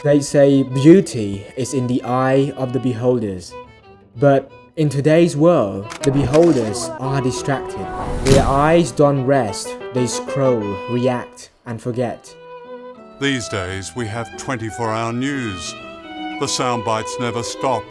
They say beauty is in the eye of the beholders. But in today's world, the beholders are distracted. Their eyes don't rest, they scroll, react, and forget. These days we have 24-hour news. The sound bites never stop,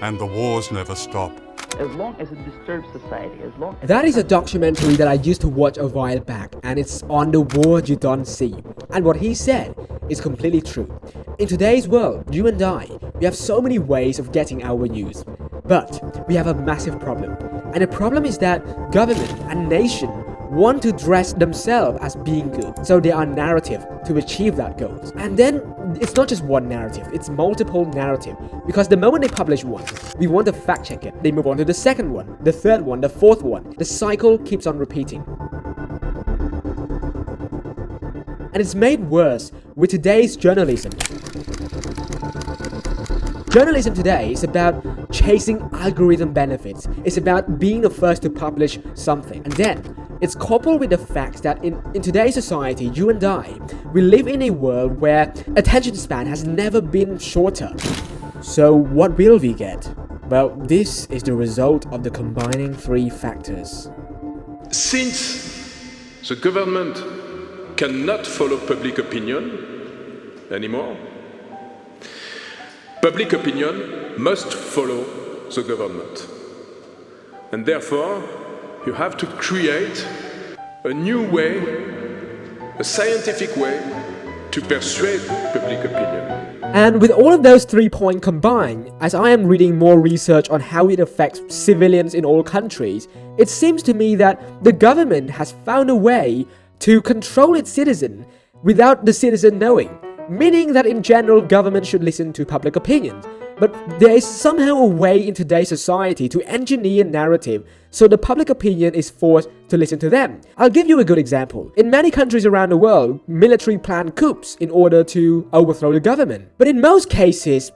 and the wars never stop. As long as it disturbs society, as long as... That is a documentary that I used to watch a while back, and it's on the world you don't see. And what he said is completely true. In today's world, you and I, we have so many ways of getting our news. But we have a massive problem. And the problem is that government and nation want to dress themselves as being good. So there are narratives to achieve that goal. And then it's not just one narrative, it's multiple narratives. Because the moment they publish one, we want to fact check it. They move on to the second one, the third one, the fourth one. The cycle keeps on repeating. And it's made worse with today's journalism. Journalism today is about chasing algorithm benefits. It's about being the first to publish something. And then it's coupled with the fact that in today's society, you and I, we live in a world where attention span has never been shorter. So what will we get? Well, this is the result of the combining three factors. Since the government cannot follow public opinion anymore, public opinion must follow the government. And therefore, you have to create a new way, a scientific way, to persuade public opinion. And with all of those 3 points combined, as I am reading more research on how it affects civilians in all countries, it seems to me that the government has found a way to control its citizen without the citizen knowing. Meaning that in general, government should listen to public opinions. But there is somehow a way in today's society to engineer narrative so the public opinion is forced to listen to them. I'll give you a good example. In many countries around the world, military plan coups in order to overthrow the government. But in most cases,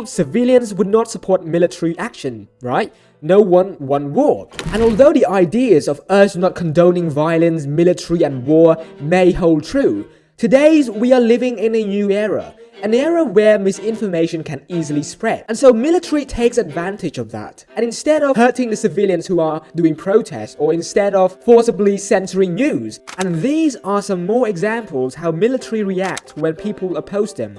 civilians would not support military action, right? No one won war. And although the ideas of us not condoning violence, military and war may hold true, today we are living in a new era. An era where misinformation can easily spread. And so military takes advantage of that. And instead of hurting the civilians who are doing protests, or instead of forcibly censoring news, and these are some more examples how military react when people oppose them.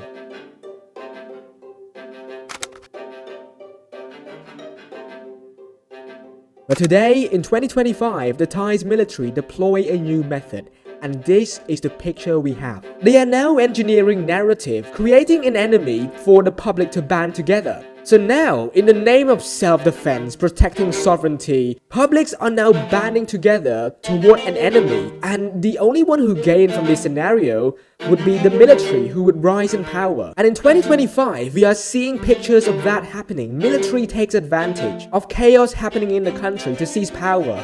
But today, in 2025, the Thai military deploy a new method. And this is the picture we have. They are now engineering narrative, creating an enemy for the public to band together. So now, in the name of self-defense, protecting sovereignty, publics are now banding together toward an enemy. And the only one who gained from this scenario would be the military, who would rise in power. And in 2025, we are seeing pictures of that happening. Military takes advantage of chaos happening in the country to seize power.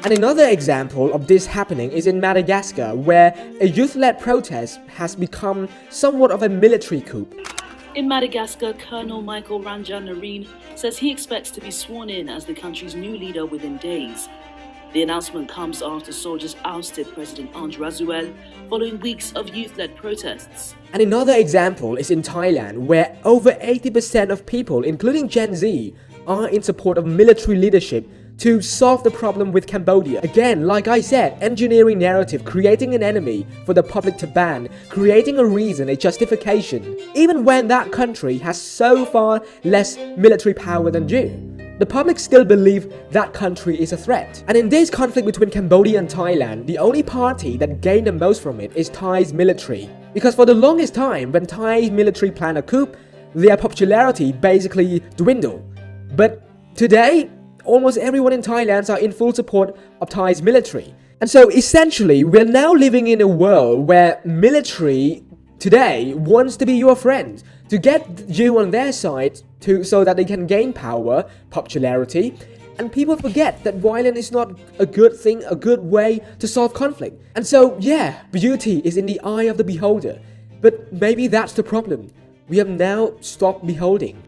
And another example of this happening is in Madagascar, where a youth-led protest has become somewhat of a military coup. In Madagascar, Colonel Michael Ranjan says he expects to be sworn in as the country's new leader within days. The announcement comes after soldiers ousted President Ange Razuel following weeks of youth-led protests. And another example is in Thailand, where over 80% of people, including Gen Z, are in support of military leadership to solve the problem with Cambodia. Again, like I said, engineering narrative, creating an enemy for the public to ban, creating a reason, a justification, even when that country has so far less military power than you. The public still believe that country is a threat. And in this conflict between Cambodia and Thailand, the only party that gained the most from it is Thai's military. Because for the longest time, when Thai military planned a coup, their popularity basically dwindled. But today, almost everyone in Thailand are in full support of Thai's military. And so essentially, we're now living in a world where military today wants to be your friend, to get you on their side so that they can gain power, popularity, and people forget that violence is not a good thing, a good way to solve conflict. And so, yeah, beauty is in the eye of the beholder. But maybe that's the problem. We have now stopped beholding.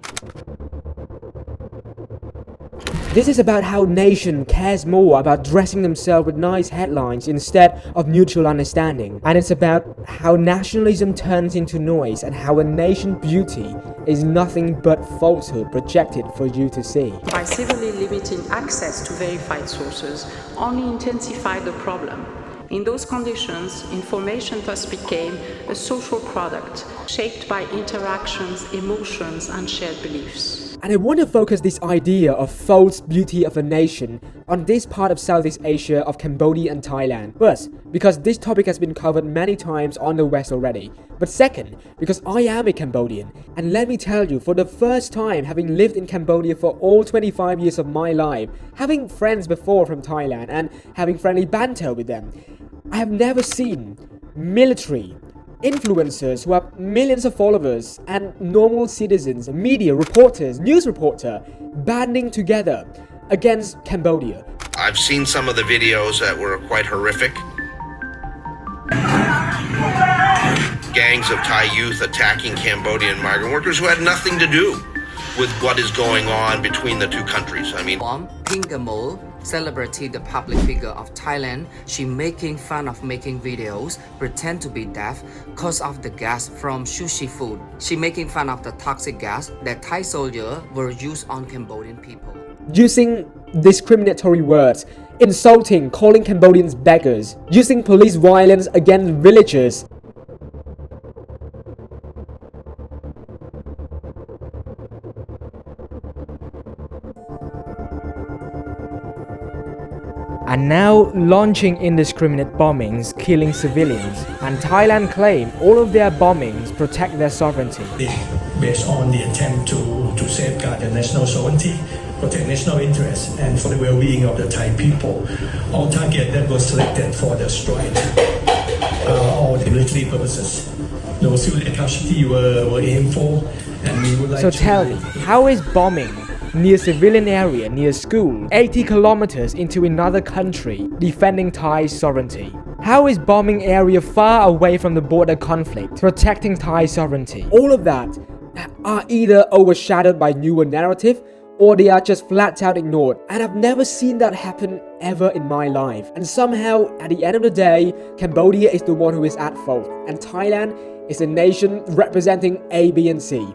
This is about how nation cares more about dressing themselves with nice headlines instead of mutual understanding. And it's about how nationalism turns into noise and how a nation's beauty is nothing but falsehood projected for you to see. By severely limiting access to verified sources, only intensified the problem. In those conditions, information thus became a social product, shaped by interactions, emotions, and shared beliefs. And I want to focus this idea of false beauty of a nation on this part of Southeast Asia of Cambodia and Thailand. First, because this topic has been covered many times on the West already. But second, because I am a Cambodian. And let me tell you, for the first time having lived in Cambodia for all 25 years of my life, having friends before from Thailand and having friendly banter with them, I have never seen military, influencers who have millions of followers, and normal citizens, media, reporters, news reporter, banding together against Cambodia. I've seen some of the videos that were quite horrific. Gangs of Thai youth attacking Cambodian migrant workers who had nothing to do with what is going on between the two countries. I mean, Pingamol, celebrity, the public figure of Thailand, she making fun of making videos, pretend to be deaf cause of the gas from sushi food. She making fun of the toxic gas that Thai soldiers were used on Cambodian people. Using discriminatory words, insulting, calling Cambodians beggars, using police violence against villagers. And now launching indiscriminate bombings, killing civilians. And Thailand claim all of their bombings protect their sovereignty. Based on the attempt to safeguard the national sovereignty, protect national interests, and for the well-being of the Thai people. All targets that were selected for the strike all the military purposes. No civil atrocity were aimed for, and we would like So tell me, how is bombing near civilian area, near school, 80 kilometers into another country, defending Thai sovereignty? How is bombing area far away from the border conflict, protecting Thai sovereignty? All of that are either overshadowed by newer narrative, or they are just flat out ignored. And I've never seen that happen ever in my life. And somehow, at the end of the day, Cambodia is the one who is at fault, and Thailand is a nation representing A, B, and C.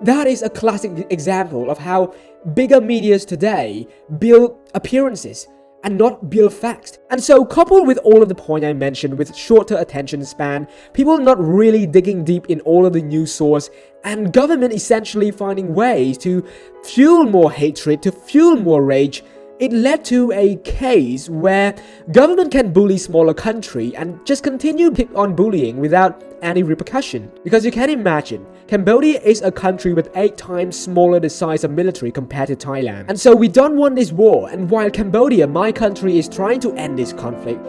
That is a classic example of how bigger medias today build appearances and not build facts. And so, coupled with all of the points I mentioned with shorter attention span, people not really digging deep in all of the news source, and government essentially finding ways to fuel more hatred, to fuel more rage, it led to a case where government can bully smaller country and just continue keep on bullying without any repercussion. Because you can imagine, Cambodia is a country with 8 times smaller the size of military compared to Thailand. And so we don't want this war, and while Cambodia, my country, is trying to end this conflict,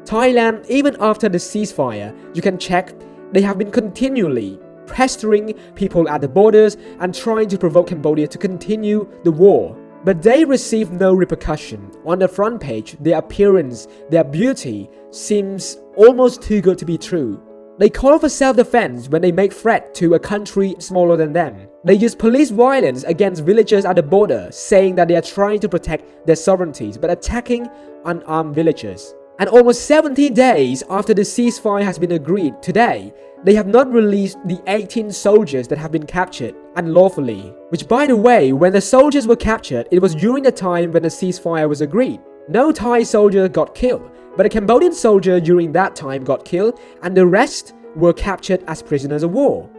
Thailand, even after the ceasefire, you can check, they have been continually pestering people at the borders and trying to provoke Cambodia to continue the war. But they received no repercussion. On the front page, their appearance, their beauty seems almost too good to be true. They call for self-defense when they make threat to a country smaller than them. They use police violence against villagers at the border, saying that they are trying to protect their sovereignties but attacking unarmed villagers. And almost 70 days after the ceasefire has been agreed, today, they have not released the 18 soldiers that have been captured unlawfully. Which, by the way, when the soldiers were captured, it was during the time when the ceasefire was agreed. No Thai soldier got killed, but a Cambodian soldier during that time got killed, and the rest were captured as prisoners of war.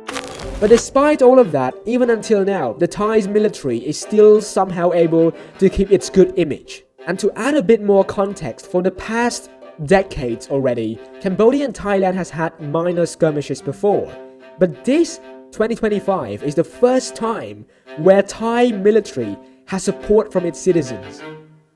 But despite all of that, even until now, the Thai's military is still somehow able to keep its good image. And to add a bit more context, for the past decades already, Cambodia and Thailand has had minor skirmishes before. But this 2025 is the first time where Thai military has support from its citizens.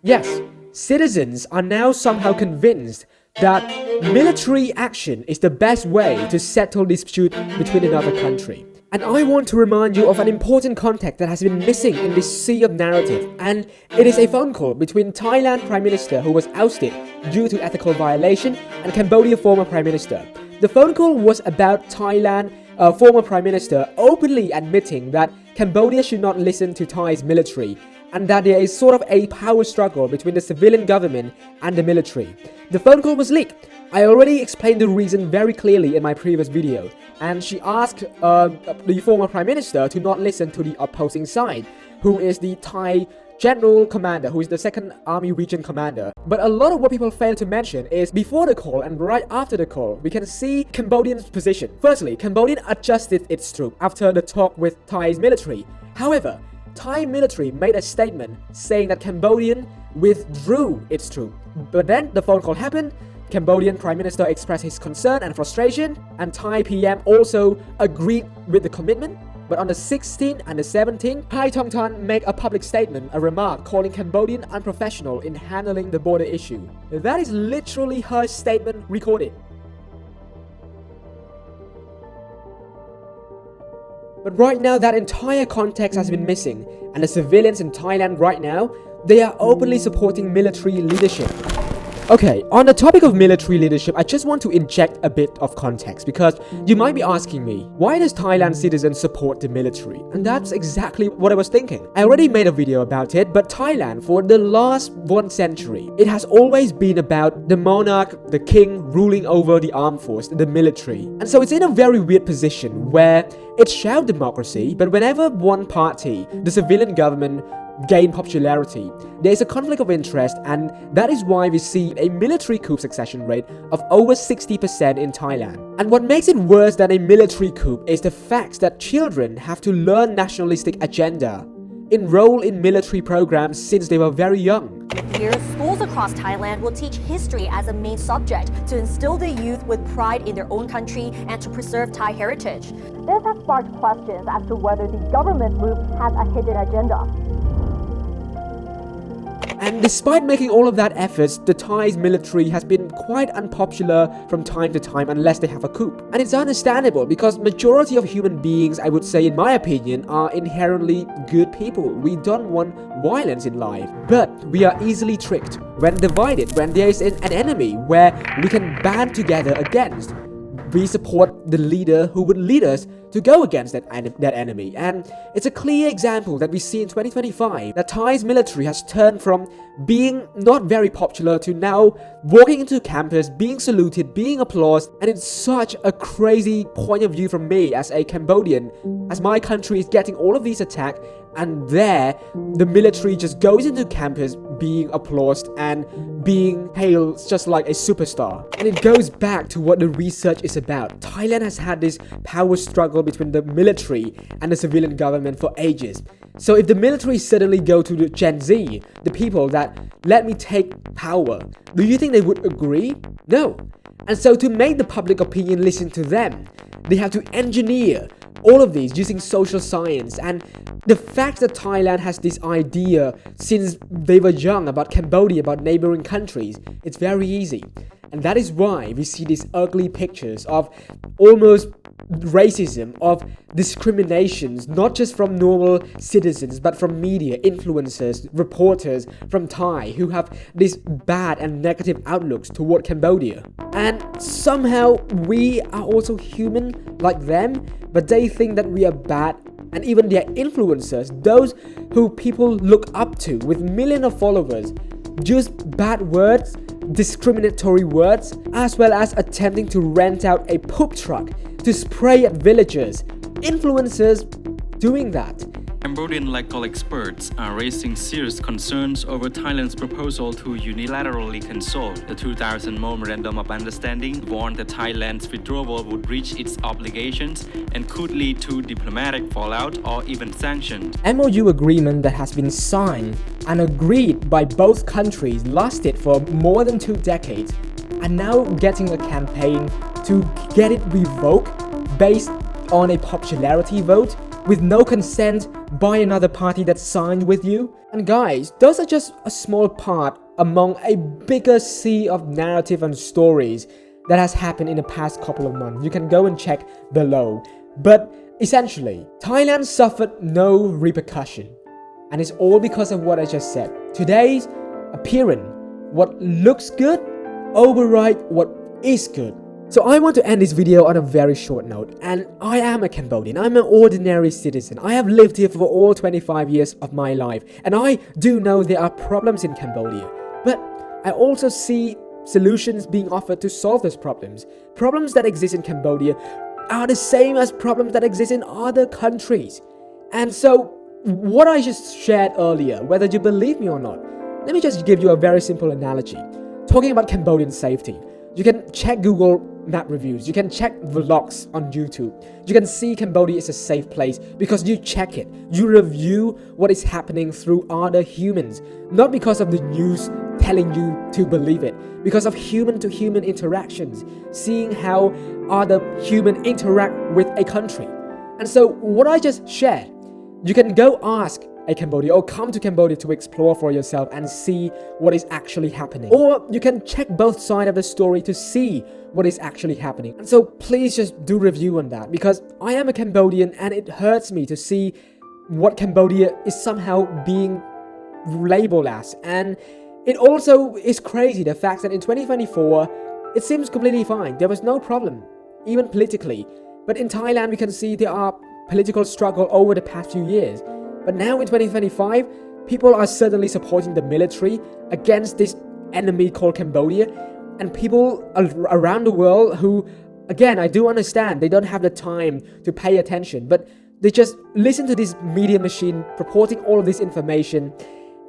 Yes, citizens are now somehow convinced that military action is the best way to settle dispute between another country. And I want to remind you of an important context that has been missing in this sea of narrative, and it is a phone call between Thailand Prime Minister, who was ousted due to ethical violation, and Cambodia former Prime Minister. The phone call was about Thailand former Prime Minister openly admitting that Cambodia should not listen to Thai's military, and that there is sort of a power struggle between the civilian government and the military. The phone call was leaked. I already explained the reason very clearly in my previous video, and she asked the former Prime Minister to not listen to the opposing side, who is the Thai General Commander, who is the 2nd Army Region Commander. But a lot of what people fail to mention is before the call and right after the call, we can see Cambodian's position. Firstly, Cambodian adjusted its troops after the talk with Thai's military. However, Thai military made a statement saying that Cambodian withdrew its troops. But then the phone call happened, Cambodian Prime Minister expressed his concern and frustration, and Thai PM also agreed with the commitment. But on the 16th and the 17th, Thai Thongthon made a public statement, a remark calling Cambodian unprofessional in handling the border issue. That is literally her statement recorded. But right now, that entire context has been missing, and the civilians in Thailand right now, they are openly supporting military leadership. Okay, on the topic of military leadership, I just want to inject a bit of context because you might be asking me, why does Thailand citizens support the military? And that's exactly what I was thinking. I already made a video about it, but Thailand, for the last 1 century, it has always been about the monarch, the king, ruling over the armed force, the military. And so it's in a very weird position where it shouts democracy, but whenever one party, the civilian government, gain popularity, there is a conflict of interest, and that is why we see a military coup succession rate of over 60% in Thailand. And what makes it worse than a military coup is the fact that children have to learn nationalistic agenda, enroll in military programs since they were very young. Here, schools across Thailand will teach history as a main subject to instill the youth with pride in their own country and to preserve Thai heritage. This has sparked questions as to whether the government move has a hidden agenda. And despite making all of that efforts, the Thai's military has been quite unpopular from time to time unless they have a coup. And it's understandable because majority of human beings, I would say in my opinion, are inherently good people. We don't want violence in life. But we are easily tricked when divided, when there is an enemy where we can band together against. We support the leader who would lead us to go against that enemy. And it's a clear example that we see in 2025 that Thai's military has turned from being not very popular to now walking into campus, being saluted, being applauded. And it's such a crazy point of view from me as a Cambodian, as my country is getting all of these attacks, and there the military just goes into campus being applauded and being hailed just like a superstar. And it goes back to what the research is about. Thailand has had this power struggle between the military and the civilian government for ages. So if the military suddenly go to the Gen Z, the people that let me take power, do you think they would agree? No. And so to make the public opinion listen to them, they have to engineer all of these using social science. And the fact that Thailand has this idea since they were young about Cambodia, about neighboring countries, it's very easy. And that is why we see these ugly pictures of almost racism, of discriminations, not just from normal citizens, but from media, influencers, reporters from Thai who have these bad and negative outlooks toward Cambodia. And somehow we are also human like them, but they think that we are bad. And even their influencers, those who people look up to with millions of followers, use bad words, discriminatory words, as well as attempting to rent out a poop truck to spray at villagers. Influencers doing that. Cambodian legal experts are raising serious concerns over Thailand's proposal to unilaterally cancel the 2000 Memorandum of Understanding, warned that Thailand's withdrawal would breach its obligations and could lead to diplomatic fallout or even sanctions. MOU agreement that has been signed and agreed by both countries lasted for more than 2 decades, and now getting a campaign to get it revoked based on a popularity vote with no consent by another party that signed with you. And guys, those are just a small part among a bigger sea of narrative and stories that has happened in the past couple of months. You can go and check below. But essentially, Thailand suffered no repercussion. And it's all because of what I just said. Today's appearance, what looks good, override what is good. So I want to end this video on a very short note, and I am a Cambodian. I'm an ordinary citizen. I have lived here for all 25 years of my life, and I do know there are problems in Cambodia, but I also see solutions being offered to solve those problems. Problems that exist in Cambodia are the same as problems that exist in other countries. And so what I just shared earlier, whether you believe me or not, let me just give you a very simple analogy. Talking about Cambodian safety, you can check Google map reviews, you can check vlogs on YouTube. You can see Cambodia is a safe place because you check it. You review what is happening through other humans, not because of the news telling you to believe it, because of human-to-human interactions, seeing how other humans interact with a country. And so what I just shared, you can go ask a Cambodia or come to Cambodia to explore for yourself and see what is actually happening. Or you can check both sides of the story to see what is actually happening. And so please just do review on that, because I am a Cambodian and it hurts me to see what Cambodia is somehow being labeled as. And it also is crazy the fact that in 2024, it seems completely fine. There was no problem, even politically. But in Thailand, we can see there are political struggle over the past few years. But now in 2025, people are suddenly supporting the military against this enemy called Cambodia. And people around the world who, again, I do understand, they don't have the time to pay attention, but they just listen to this media machine purporting all of this information.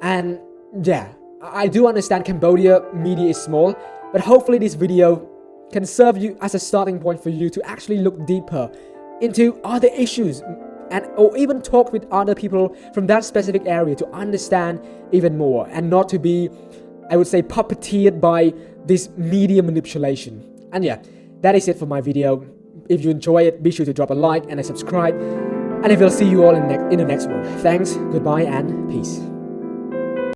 And yeah, I do understand Cambodia media is small, but hopefully this video can serve you as a starting point for you to actually look deeper into other issues or even talk with other people from that specific area to understand even more and not to be, I would say, puppeteered by this media manipulation. And yeah, that is it for my video. If you enjoy it, be sure to drop a like and a subscribe. And I will see you all in the next one. Thanks, goodbye, and peace.